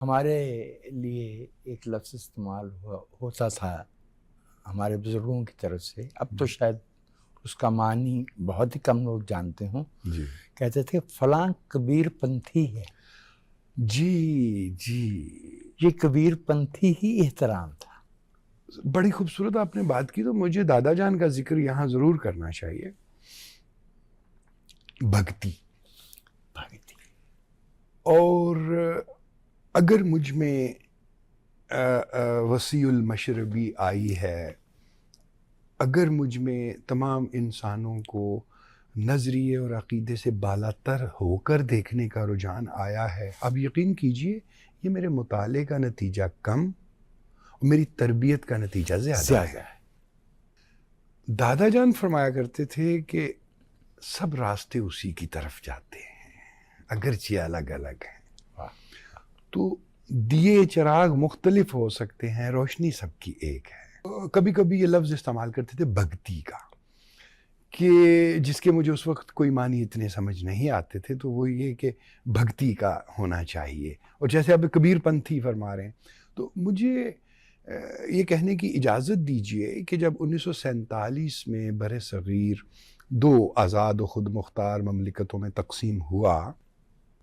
ہمارے لیے ایک لفظ استعمال ہوتا تھا ہمارے بزرگوں کی طرف سے، اب تو شاید اس کا معنی بہت ہی کم لوگ جانتے ہوں. جی کہتے تھے فلاں کبیر پنتھی ہے. جی جی یہ کبیر پنتھی ہی احترام تھا. بڑی خوبصورت آپ نے بات کی. تو مجھے دادا جان کا ذکر یہاں ضرور کرنا چاہیے. بھکتی اور اگر مجھ میں وسیع المشربی آئی ہے، اگر مجھ میں تمام انسانوں کو نظریے اور عقیدے سے بالا تر ہو کر دیکھنے کا رجحان آیا ہے، اب یقین کیجئے یہ میرے مطالعے کا نتیجہ کم اور میری تربیت کا نتیجہ زیادہ ہے. دادا جان فرمایا کرتے تھے کہ سب راستے اسی کی طرف جاتے ہیں اگرچہ الگ الگ ہیں. تو دیے چراغ مختلف ہو سکتے ہیں، روشنی سب کی ایک ہے. کبھی کبھی یہ لفظ استعمال کرتے تھے بھکتی کا، کہ جس کے مجھے اس وقت کوئی معنی اتنے سمجھ نہیں آتے تھے. تو وہ یہ کہ بھکتی کا ہونا چاہیے. اور جیسے اب کبیر پنتھی فرما رہے ہیں، تو مجھے یہ کہنے کی اجازت دیجئے کہ جب 1947 میں بر صغیر 2 آزاد و خود مختار مملکتوں میں تقسیم ہوا،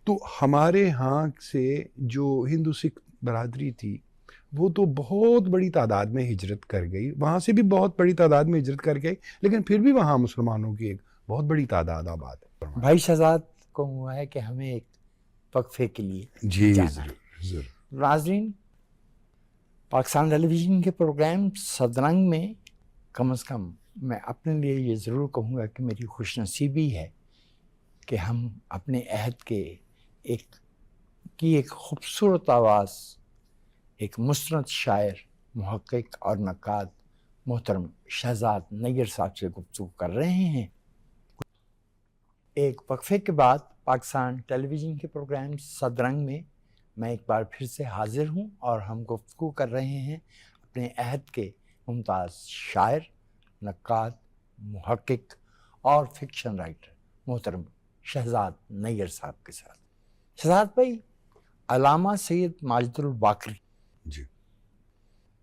تو ہمارے ہاں سے جو ہندو سکھ برادری تھی وہ تو بہت بڑی تعداد میں ہجرت کر گئی، وہاں سے بھی بہت بڑی تعداد میں ہجرت کر گئی، لیکن پھر بھی وہاں مسلمانوں کی ایک بہت بڑی تعداد آباد ہے. بھائی شہزاد کو ہوا ہے کہ ہمیں ایک وقفے کے لیے جی جانا ہے. ضرور. ناظرین، پاکستان ٹیلی ویژن کے پروگرام صدرنگ میں کم از کم میں اپنے لیے یہ ضرور کہوں گا کہ میری خوش نصیبی ہے کہ ہم اپنے عہد کے ایک خوبصورت آواز، ایک مستند شاعر، محقق اور نقاد محترم شہزاد نیّر صاحب سے گفتگو کر رہے ہیں. ایک وقفے کے بعد پاکستان ٹیلی ویژن کے پروگرام صدرنگ میں میں ایک بار پھر سے حاضر ہوں اور ہم گفتگو کر رہے ہیں اپنے عہد کے ممتاز شاعر، نقاد، محقق اور فکشن رائٹر محترم شہزاد نیّر صاحب کے ساتھ. شہزاد بھائی، علامہ سید ماجد الباقری جی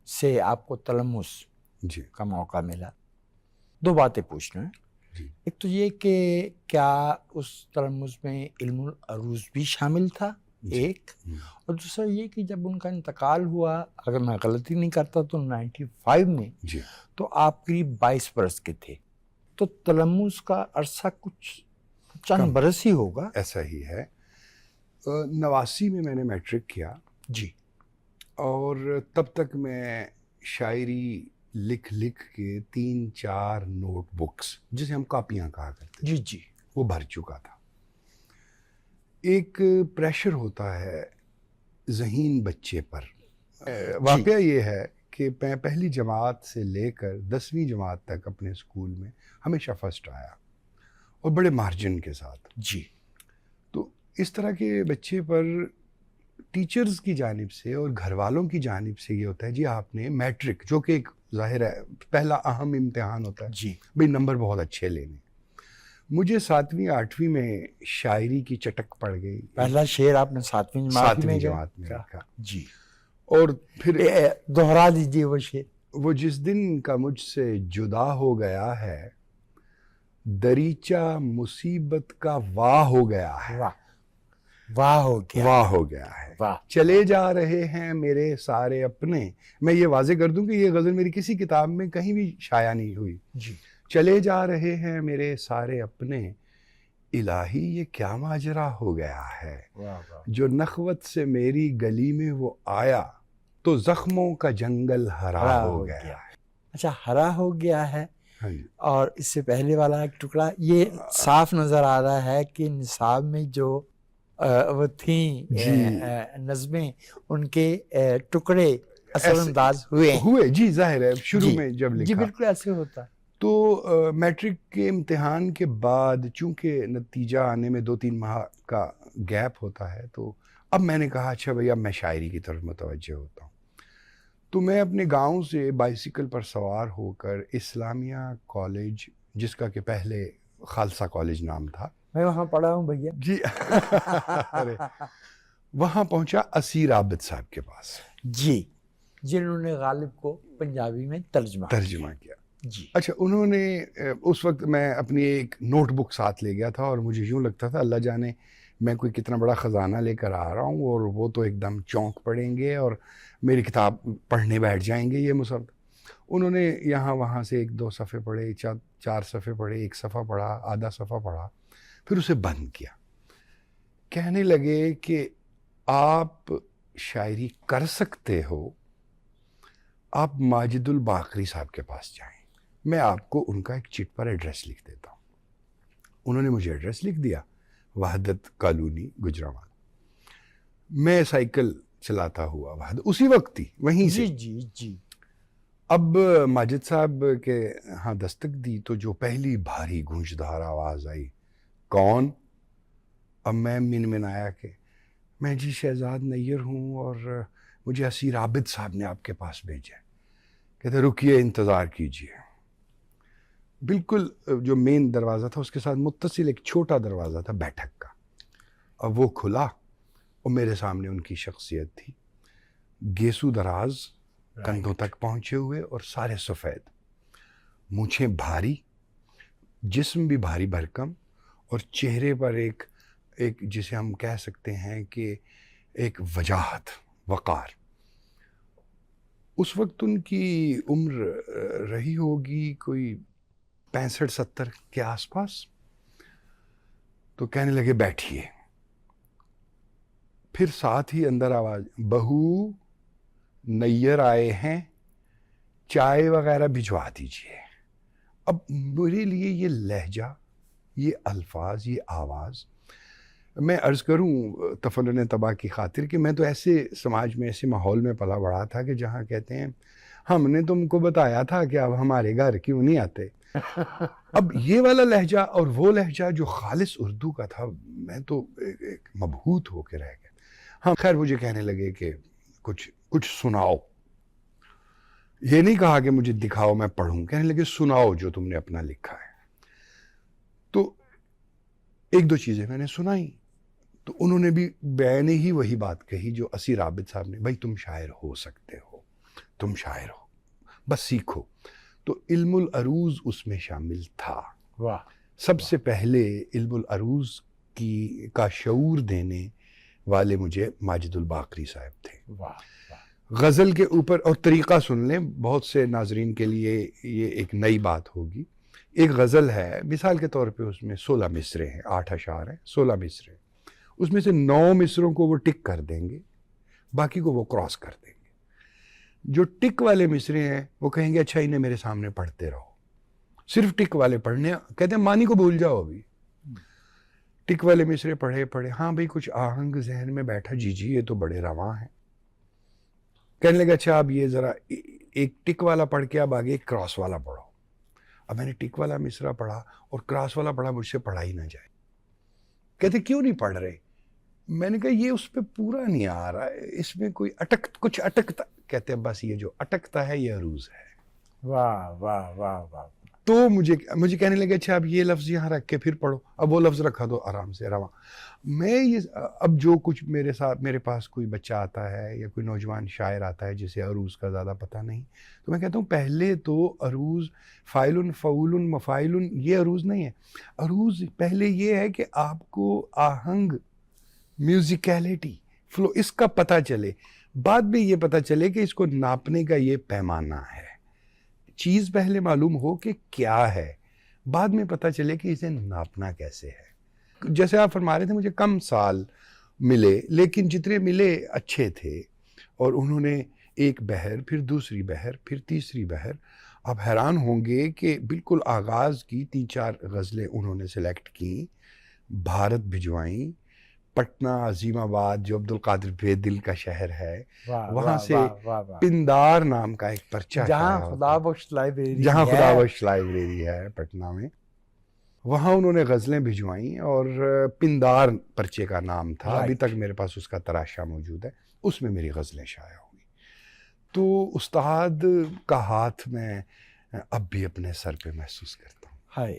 سے آپ کو تلمس جی کا موقع ملا. 2 باتیں پوچھنا ہے. جی ایک تو یہ کہ کیا اس تلمس میں علم العروض بھی شامل تھا، ایک، اور دوسرا یہ کہ جب ان کا انتقال ہوا، اگر میں غلطی نہیں کرتا تو 95 میں، جی تو آپ قریب 22 برس کے تھے. تو تلمس کا عرصہ کچھ چند برس ہی ہوگا. ایسا ہی ہے. 89 میں میں نے میٹرک کیا جی. اور تب تک میں شاعری لکھ کے 3-4 نوٹ بکس، جسے ہم کاپیاں کہا کرتے جی جی وہ بھر چکا تھا. ایک پریشر ہوتا ہے ذہین بچے پر. واقعہ یہ ہے کہ میں پہلی جماعت سے لے کر 10ویں جماعت تک اپنے اسکول میں ہمیشہ فرسٹ آیا، اور بڑے مارجن کے ساتھ. جی. تو اس طرح کے بچے پر ٹیچرز کی جانب سے اور گھر والوں کی جانب سے یہ ہوتا ہے جی آپ نے میٹرک، جو کہ ایک ظاہر ہے پہلا اہم امتحان ہوتا ہے، جی بھئی نمبر بہت اچھے لینے. مجھے 7ویں 8ویں میں شاعری کی چٹک پڑ گئی. پہلا شعر آپ نے 7ویں جماعت میں لکھا. جی. اور پھر دوہرا دیجیے وہ شعر. وہ جس دن کا مجھ سے جدا ہو گیا ہے، دریچہ مصیبت کا واہ ہو گیا ہے. واہ ہو گیا، واہ ہو گیا ہے. چلے جا رہے ہیں میرے سارے اپنے. میں یہ واضح کر دوں کہ یہ غزل میری کسی کتاب میں کہیں بھی شائع نہیں ہوئی. جی. چلے جا رہے ہیں میرے سارے اپنے، الہی یہ کیا ماجرا ہو گیا ہے. جو نخوت سے میری گلی میں وہ آیا، تو زخموں کا جنگل ہرا ہو گیا. اچھا، ہرا ہو گیا ہے. ہاں جی. اور اس سے پہلے والا ایک ٹکڑا یہ صاف نظر آ رہا ہے کہ نصاب میں جو وہ تھیں نظمیں، ان کے ٹکڑے اثر انداز ہوئے. جی ظاہر ہے شروع میں جب لکھا. جی بالکل ایسے ہوتا ہے. تو میٹرک کے امتحان کے بعد چونکہ نتیجہ آنے میں 2-3 ماہ کا گیپ ہوتا ہے، تو اب میں نے کہا اچھا بھئی اب میں شاعری کی طرف متوجہ ہوتا ہوں. تو میں اپنے گاؤں سے بائسیکل پر سوار ہو کر اسلامیہ کالج، جس کا کہ پہلے خالصہ کالج نام تھا، میں وہاں پڑھا ہوں بھیا. جی وہاں پہنچا اسیر عابد صاحب کے پاس جی، جنہوں نے غالب کو پنجابی میں ترجمہ کیا. جی اچھا، انہوں نے اس وقت میں اپنی ایک نوٹ بک ساتھ لے گیا تھا اور مجھے یوں لگتا تھا اللہ جانے میں کوئی کتنا بڑا خزانہ لے کر آ رہا ہوں اور وہ تو ایک دم چونک پڑیں گے اور میری کتاب پڑھنے بیٹھ جائیں گے یہ مصحف. انہوں نے یہاں وہاں سے 1-2 صفحے پڑھے، 4 صفحے پڑھے، 1 صفحہ پڑھا، آدھا صفحہ پڑھا، پھر اسے بند کیا. کہنے لگے کہ آپ شاعری کر سکتے ہو، آپ ماجد الباقری صاحب کے پاس جائیں، میں آپ کو ان کا ایک چٹ پر ایڈریس لکھ دیتا ہوں. انہوں نے مجھے ایڈریس لکھ دیا، وحدت کالونی، گجرانوالہ. میں سائیکل چلاتا ہوا وحدت اسی وقت ہی وہیں سے. جی جی. اب ماجد صاحب کے ہاں دستک دی تو جو پہلی بھاری گونجدار آواز آئی، کون؟ اب میں منمنایا کہ میں جی شہزاد نیر ہوں اور مجھے اسیر عابد صاحب نے آپ کے پاس بھیجا ہے. کہتے رکیے، انتظار کیجیے. بالکل جو مین دروازہ تھا اس کے ساتھ متصل ایک چھوٹا دروازہ تھا بیٹھک کا. اب وہ کھلا اور میرے سامنے ان کی شخصیت تھی، گیسو دراز، کندھوں تک پہنچے ہوئے اور سارے سفید، مونچھیں بھاری، جسم بھی بھاری بھرکم، اور چہرے پر ایک جسے ہم کہہ سکتے ہیں کہ ایک وجاہت، وقار. اس وقت ان کی عمر رہی ہوگی کوئی 65-70 کے آس پاس. تو کہنے لگے بیٹھیے. پھر ساتھ ہی اندر آواز، بہو نیر آئے ہیں، چائے وغیرہ بھجوا دیجیے. اب میرے لیے یہ لہجہ، یہ الفاظ، یہ آواز، میں عرض کروں تفنن طبع کی خاطر کہ میں تو ایسے سماج میں، ایسے ماحول میں پلا بڑھا تھا کہ جہاں کہتے ہیں ہم نے تم کو بتایا تھا کہ اب ہمارے گھر کیوں نہیں آتے. اب یہ والا لہجہ اور وہ لہجہ جو خالص اردو کا تھا، میں تو ایک مبہوت ہو کے رہ گیا. ہاں خیر، مجھے کہنے لگے کہ کچھ سناؤ. یہ نہیں کہا کہ مجھے دکھاؤ میں پڑھوں، کہنے لگے سناؤ جو تم نے اپنا لکھا ہے. تو 1-2 چیزیں میں نے سنائی تو انہوں نے بھی بیان ہی وہی بات کہی جو اسیر عابد صاحب نے، بھائی تم شاعر ہو سکتے ہو، تم شاعر ہو، بس سیکھو. تو علم العروض اس میں شامل تھا. واہ. سب سے پہلے علم العروض کا شعور دینے والے مجھے ماجد الباقری صاحب تھے. واہ. غزل کے اوپر، اور طریقہ سن لیں، بہت سے ناظرین کے لیے یہ ایک نئی بات ہوگی. ایک غزل ہے مثال کے طور پہ، اس میں 16 مصرے ہیں، 8 اشعار ہیں، 16 مصرے. اس میں سے 9 مصروں کو وہ ٹک کر دیں گے، باقی کو وہ کراس کر دیں گے. جو ٹک والے مصرے ہیں وہ کہیں گے اچھا انہیں میرے سامنے پڑھتے رہو. صرف ٹک والے پڑھنے، کہتے ہیں معنی کو بھول جاؤ. ابھی ٹک والے مصرے پڑھے، ہاں بھئی کچھ آہنگ ذہن میں بیٹھا، جی یہ تو بڑے رواں ہیں. کہنے لگا اچھا اب یہ ذرا ایک ٹک والا پڑھ کے اب آگے ایک کراس والا پڑھو. اب میں نے ٹک والا مصرع پڑھا اور کراس والا پڑھا، مجھ سے پڑھا ہی نہ جائے. کہتے کیوں نہیں پڑھ رہے؟ میں نے کہا یہ اس پہ پورا نہیں آ رہا ہے، اس میں کوئی کچھ اٹکتا. کہتے ہیں بس یہ جو اٹکتا ہے یہ عروض ہے. واہ واہ واہ واہ. تو مجھے کہنے لگے اچھا اب یہ لفظ یہاں رکھ کے پھر پڑھو. اب وہ لفظ رکھا تو آرام سے رواں. میں یہ اب جو کچھ میرے پاس کوئی بچہ آتا ہے یا کوئی نوجوان شاعر آتا ہے جسے عروض کا زیادہ پتہ نہیں، تو میں کہتا ہوں پہلے تو عروض فاعل فعول مفاعل یہ عروض نہیں ہے. عروض پہلے یہ ہے کہ آپ کو آہنگ، میوزیکیلٹی، فلو، اس کا پتہ چلے. بعد میں یہ پتہ چلے کہ اس کو ناپنے کا یہ پیمانہ ہے. چیز پہلے معلوم ہو کہ کیا ہے، بعد میں پتہ چلے کہ اسے ناپنا کیسے ہے. جیسے آپ فرما رہے تھے مجھے کم سال ملے، لیکن جتنے ملے اچھے تھے. اور انہوں نے ایک بہر، پھر دوسری بہر، پھر تیسری بہر. آپ حیران ہوں گے کہ بالکل آغاز کی 3-4 غزلیں انہوں نے سلیکٹ کی، بھارت بھجوائیں، پٹنہ، عظیم آباد جو عبد القادر بے دل کا شہر ہے، وہاں سے پندار نام کا ایک پرچہ جہاں خدا بخش لائبریری ہے پٹنہ میں، وہاں انہوں نے غزلیں بھجوائیں اور پندار پرچے کا نام تھا. ابھی تک میرے پاس اس کا تراشا موجود ہے. اس میں میری غزلیں شائع ہوئی. تو استاد کا ہاتھ میں اب بھی اپنے سر پہ محسوس کرتا ہوں. ہائے